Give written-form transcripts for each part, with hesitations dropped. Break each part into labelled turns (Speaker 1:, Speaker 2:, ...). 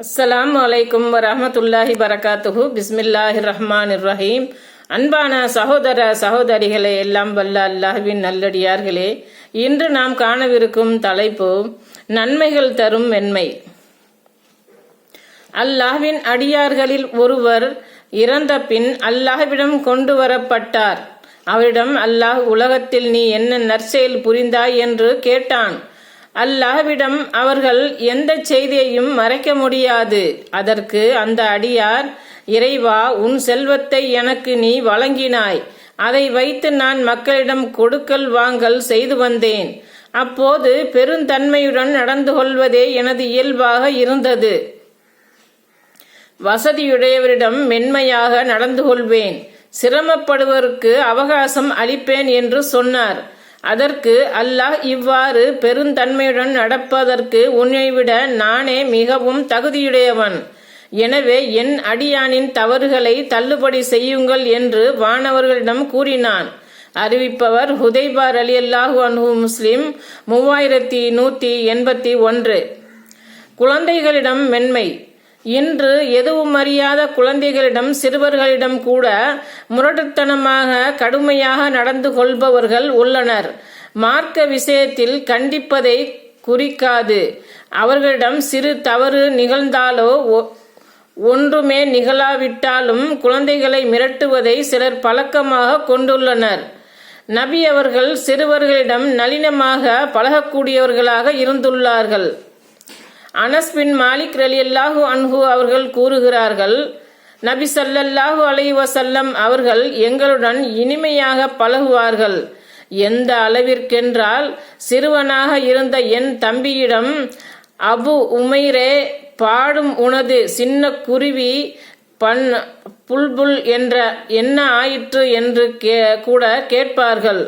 Speaker 1: அஸ்ஸலாமு அலைக்கும் வரஹ்மத்துல்லாஹி வரகாத்துஹு. பிஸ்மில்லாஹிர் ரஹ்மானிர் ரஹீம். அன்பான சகோதர சகோதரிகளே, எல்லாம் வல்ல அல்லாஹ்வின் நல்லடியார்களே, இன்று நாம் காணவிருக்கும் தலைப்பு நன்மைகள் தரும் மென்மை. அல்லாஹ்வின் அடியார்களில் ஒருவர் இறந்த பின் அல்லாஹ்விடம் கொண்டு வரப்பட்டார். அவரிடம் அல்லாஹ், உலகத்தில் நீ என்ன நற்செயல் புரிந்தாய் என்று கேட்டான். அல்லாஹ்விடம் அவர்கள் எந்த செய்தியையும் மறைக்க முடியாது. அதற்கு அந்த அடியார், இறைவா, உன் செல்வத்தை எனக்கு நீ வழங்கினாய். அதை வைத்து நான் மக்களிடம் கொடுக்கல் வாங்கல் செய்து வந்தேன். அப்போது பெருந்தன்மையுடன் நடந்து கொள்வதே எனது இயல்பாக இருந்தது. வசதியுடையவரிடம் மென்மையாக நடந்து கொள்வேன், சிரமப்படுவதற்கு அவகாசம் அளிப்பேன் என்று சொன்னார். அதற்கு அல்லாஹ், இவ்வாறு பெருந்தன்மையுடன் நடப்பதற்கு உன்னைவிட நானே மிகவும் தகுதியுடையவன். எனவே என் அடியானின் தவறுகளை தள்ளுபடி செய்யுங்கள் என்று வானவர்களிடம் கூறினான். அறிவிப்பவர் ஹுதைபா ரலியல்லாஹு அன்ஹு. முஸ்லிம் 3181. குழந்தைகளிடம் மென்மை. இன்று எதுவும் அறியாத குழந்தைகளிடம், சிறுவர்களிடம் கூட முரட்டுத்தனமாக கடுமையாக நடந்து கொள்பவர்கள் உள்ளனர். மார்க்க விஷயத்தில் கண்டிப்பதை குறிக்காது. அவர்களிடம் சிறு தவறு நிகழ்ந்தாலோ ஒன்றுமே நிகழாவிட்டாலும் குழந்தைகளை மிரட்டுவதை சிலர் பழக்கமாக கொண்டுள்ளனர். நபி அவர்கள் சிறுவர்களிடம் நளினமாக பழகக்கூடியவர்களாக இருந்துள்ளார்கள். அனஸ் பின் மாலிக் ரலியல்லாஹு அன்ஹு அவர்கள் கூறுகிறார்கள், நபி ஸல்லல்லாஹு அலைஹி வஸல்லம் அவர்கள் எங்களுடன் இனிமையாக பழகுவார்கள். எந்த அளவிற்கென்றால், சிறுவனாக இருந்த என் தம்பியிடம், அபு உமைரே, பாடும் உனது சின்ன குருவி புல்புல் என்ற என்ன ஆயிற்று என்று கூட கேட்பார்கள்.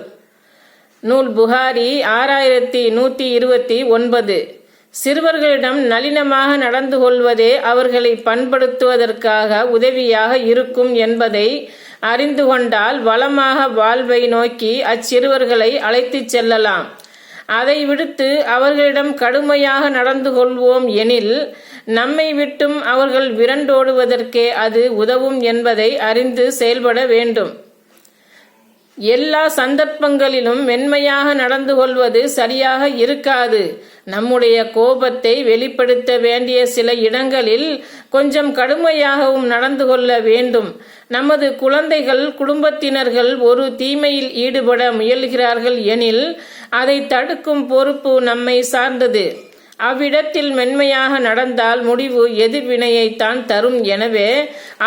Speaker 1: நூல் புகாரி 6129. சிறுவர்களிடம் நளினமாக நடந்து கொள்வதே அவர்களை பண்படுத்துவதற்காக உதவியாக இருக்கும் என்பதை அறிந்து கொண்டால் வளமாக வாழ்வை நோக்கி அச்சிறுவர்களை அழைத்துச் செல்லலாம். அதை விடுத்து அவர்களிடம் கடுமையாக நடந்து கொள்வோம் எனில் நம்மை விட்டும் அவர்கள் விரண்டோடுவதற்கே அது உதவும் என்பதை அறிந்து செயல்பட வேண்டும். எல்லா சந்தர்ப்பங்களிலும் மென்மையாக நடந்து கொள்வது சரியாக இருக்காது. நம்முடைய கோபத்தை வெளிப்படுத்த வேண்டிய சில இடங்களில் கொஞ்சம் கடுமையாகவும் நடந்து கொள்ள வேண்டும். நமது குழந்தைகள், குடும்பத்தினர்கள் ஒரு தீமையில் ஈடுபட முயல்கிறார்கள் எனில் அதை தடுக்கும் பொறுப்பு நம்மை சார்ந்தது. அவ்விடத்தில் மென்மையாக நடந்தால் முடிவு எதிர்வினையைத்தான் தரும். எனவே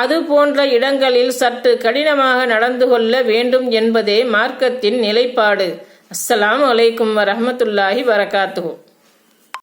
Speaker 1: அது போன்ற இடங்களில் சற்று கடினமாக நடந்து கொள்ள வேண்டும் என்பதே மார்க்கத்தின் நிலைப்பாடு. அஸ்ஸலாமு அலைக்கும் வரஹ்மத்துல்லாஹி வரகாத்துஹு.